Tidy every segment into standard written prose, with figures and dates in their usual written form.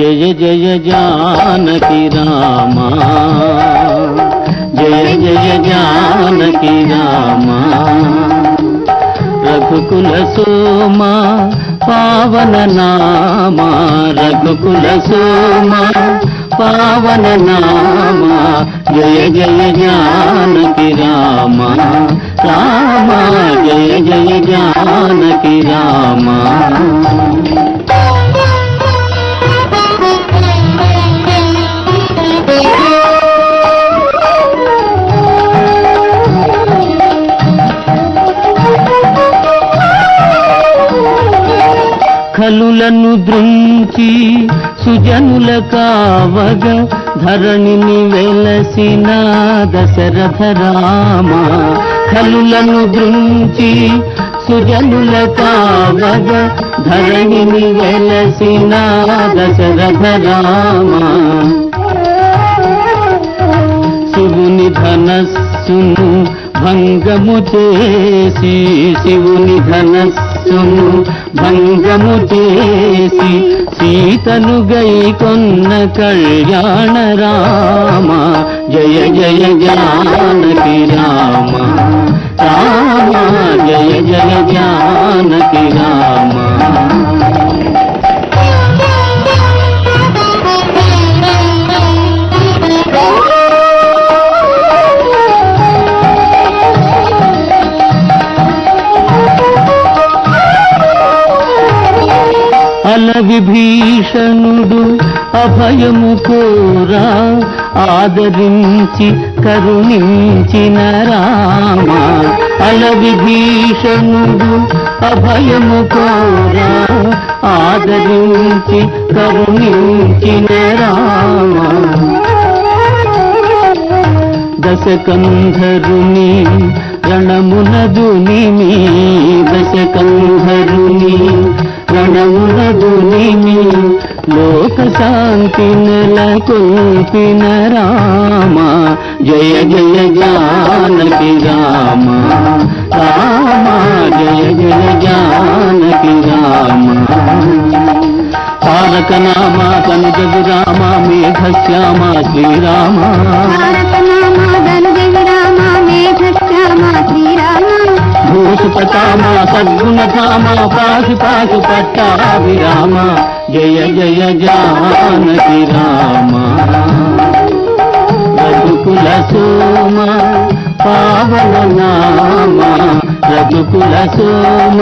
జయ జయ జానకి రామా, జయ జయ జానకి రామా. రఘుకుల సోమా పావన నామా, రఘుకుల సోమా పావన నామా. జయ జయ జానకి రామా, రామా జయ జయ జానకి రామా. ఖలులను దృంచి సుజనుల కావగ ధరణిని వెలసిన దశరథ రామ. ఖలులను దృంచి సుజనుల కావగ ధరణిని వెలసిన దశరథ రామ. శివుని ధనస్సును భంగము చేసి, శివుని ధనస్సును భంగము చేసి సీతను గైకొన్న కళ్యాణ రామ. జయ జయ జానకి రామ, రామ జయ జయ జానకి రామ. అల విభీషణుడు అభయము కోరా, ఆదరించి కరుణించిన రామ. అల విభీషణుడు అభయము కోరా, ఆదరించి కరుణించిన రామ. దశకంధరుని రణమునదునిమి, దశకంధరుని రణమునదునిమి లోక శాంతి నెలకొల్పిన రామ. జయ జయ జానకి రామ, రామ జయ జయ జానకి రామ. తారక నామ కనుజగు రామ, మేఘశ్యామ శ్రీరామ. భూషుపతామ సద్గుణధామ పాశు పాశు పట్టాభిరామ. జయ జయ జానకి రామ. రఘుకుల సోమ పావన నామ, రఘుకుల సోమ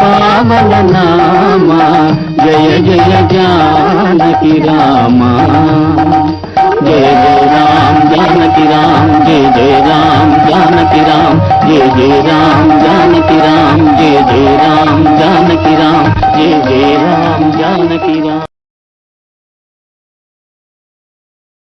పావన నామ. జయ జయ జానకి రామ. जय जय राम जानकी राम, जय जय राम जानकी राम, जय जय राम जानकी